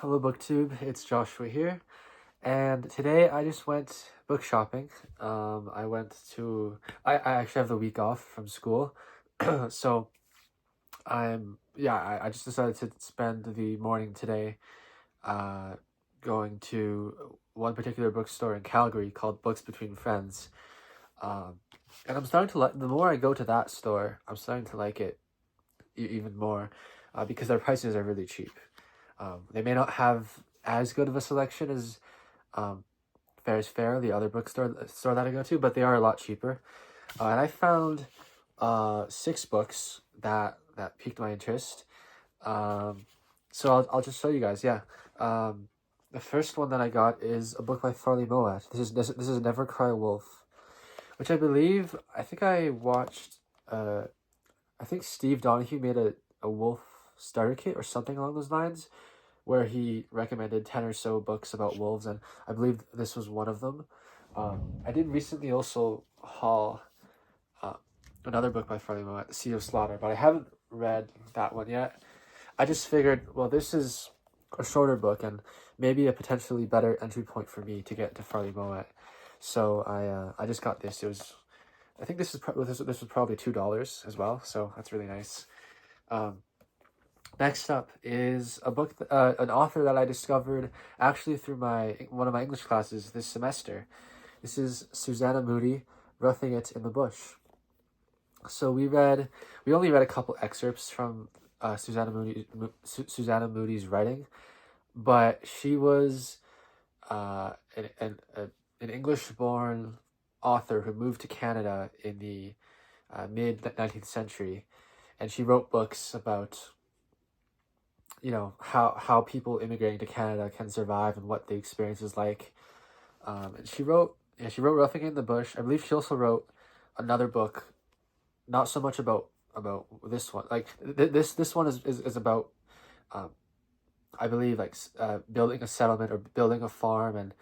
Hello BookTube, it's Joshua here, and today I just went book shopping. I went to I actually have the week off from school, so I just decided to spend the morning today uh going to one particular bookstore in Calgary called Books Between Friends. Um, and I'm starting to like the more I go to that store, I'm starting to like it even more, because their prices are really cheap. They may not have as good of a selection as um, Fair's Fair, the other bookstore that I go to, but they are a lot cheaper. And I found six books that piqued my interest. Um, so I'll just show you guys. Yeah. Um, the first one that I got is a book by Farley Mowat. This is Never Cry Wolf, which I think I watched. I think Steve Donahue made a wolf starter kit or something along those lines, where he recommended 10 or so books about wolves, and I believe this was one of them. I did recently also haul uh, another book by Farley Mowat, The Sea of Slaughter, but I haven't read that one yet. I just figured, well, this is a shorter book and maybe a potentially better entry point for me to get to Farley Mowat. So I just got this. I think this was probably $2 as well, so that's really nice. Um, Next up is a book, an author that I discovered actually through one of my English classes this semester. This is Susanna Moodie, Roughing It in the Bush. So we only read a couple excerpts from Susanna Moodie's writing, but she was an English-born author who moved to Canada in the mid 19th century, and she wrote books about how people immigrating to Canada can survive and what the experience is like. And she wrote Roughing It in the Bush. I believe she also wrote another book, not so much about this one. Like this one is about um, I believe building a settlement or building a farm,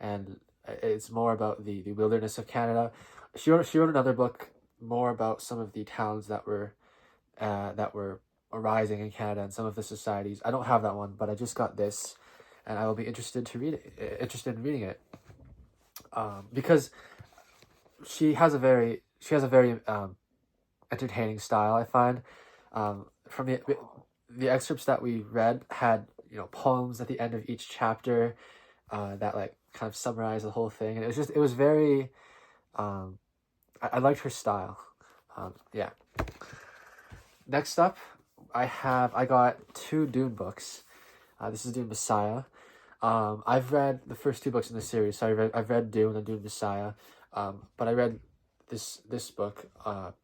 and it's more about the wilderness of Canada. She wrote another book more about some of the towns that were arising in Canada and some of the societies. I don't have that one, but I just got this, and I will be interested in reading it, because she has a very entertaining style. I find, from the excerpts that we read had poems at the end of each chapter, that like kind of summarize the whole thing, and it was very I liked her style. Yeah. Next up, I got two Dune books. This is Dune Messiah. I've read the first two books in the series, so I've read Dune and Dune Messiah. But I read this book on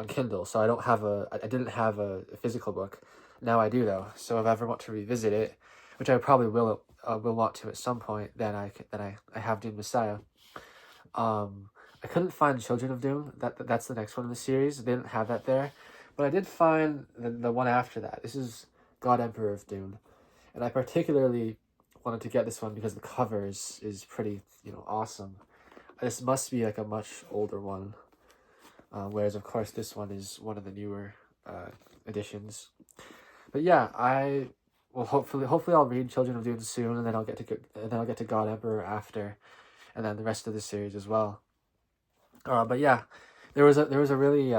Kindle, so I didn't have a physical book. Now I do though. So if I ever want to revisit it, which I probably will want to at some point, then I have Dune Messiah. I couldn't find Children of Dune. That's the next one in the series. They didn't have that there. But I did find the one after that. This is God Emperor of Dune. And I particularly wanted to get this one because the cover is pretty, awesome. This must be like a much older one. Whereas, of course, this one is one of the newer editions. But yeah, I will hopefully I'll read Children of Dune soon, and then I'll get to God Emperor after, and then the rest of the series as well. But yeah, there was a really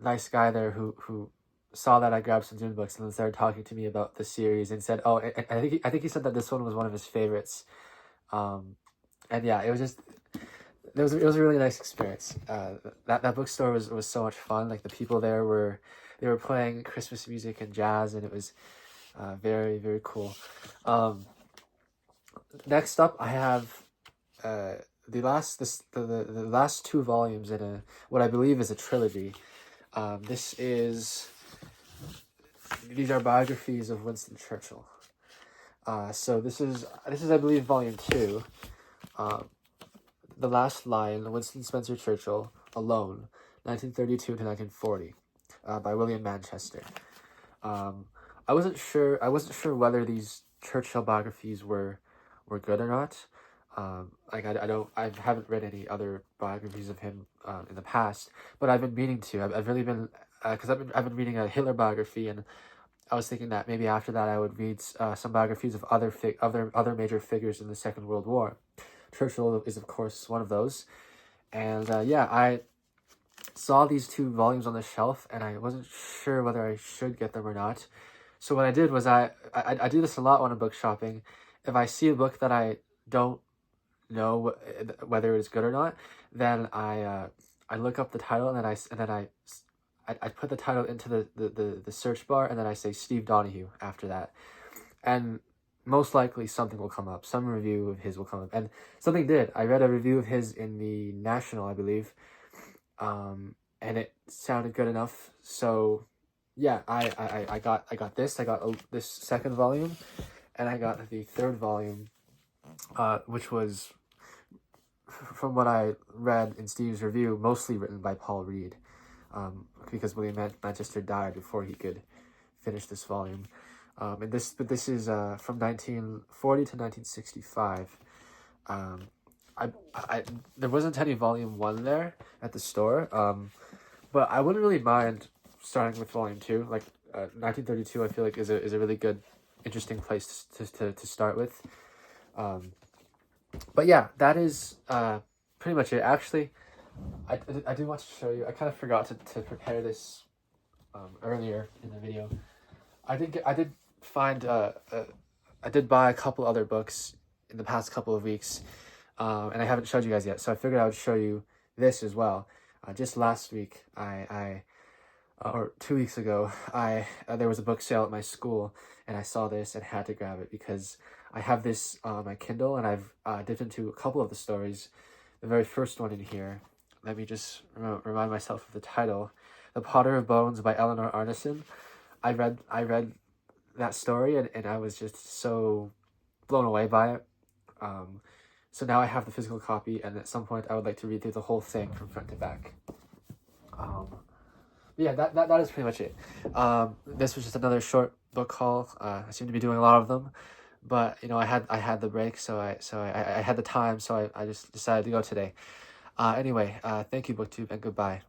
nice guy there who saw that I grabbed some Dune books and then started talking to me about the series and said, "Oh, I think he said that this one was one of his favorites." And yeah, it was a really nice experience. That bookstore was so much fun. Like the people there were playing Christmas music and jazz, and it was very, very cool. Next up, I have the last two volumes in what I believe is a trilogy. These are biographies of Winston Churchill. So this is I believe volume 2. The Last Lion, Winston Spencer Churchill, Alone, 1932 to 1940, by William Manchester. I wasn't sure whether these Churchill biographies were good or not. I haven't read any other biographies of him in the past, but I've been meaning to. I've really been because I've been reading a Hitler biography, and I was thinking that maybe after that I would read some biographies of other major figures in the Second World War. Churchill is of course one of those, and yeah, I saw these two volumes on the shelf, and I wasn't sure whether I should get them or not. So what I did was I do this a lot when I'm book shopping. If I see a book that I don't know whether it's good or not, then I look up the title, and I put the title into the search bar, and then I say Steve Donahue after that, and most likely something will come up. Some review of his will come up, and something did. I read a review of his in the National, I believe, and it sounded good enough. So yeah, I got this. I got this second volume, and I got the third volume, which was, from what I read in Steve's review, mostly written by Paul Reed, because William Manchester died before he could finish this volume. But this is from 1940 to 1965. There wasn't any volume 1 there at the store, but I wouldn't really mind starting with volume 2. Like 1932, I feel like is a really good, interesting place to start with. But yeah, that is pretty much it. Actually, I do want to show you. I kind of forgot to prepare this earlier in the video. I did find I did buy a couple other books in the past couple of weeks, and I haven't showed you guys yet. So I figured I would show you this as well. Just last week, or 2 weeks ago, there was a book sale at my school, and I saw this and had to grab it because I have this on my Kindle, and I've dipped into a couple of the stories. The very first one in here, let me just remind myself of the title, "The Potter of Bones" by Eleanor Arneson. I read that story, and I was just so blown away by it. So now I have the physical copy, and at some point I would like to read through the whole thing from front to back. Yeah, that is pretty much it. This was just another short book haul. I seem to be doing a lot of them, but you know, I had the break, so I had the time, so I just decided to go today. Anyway, thank you, BookTube, and goodbye.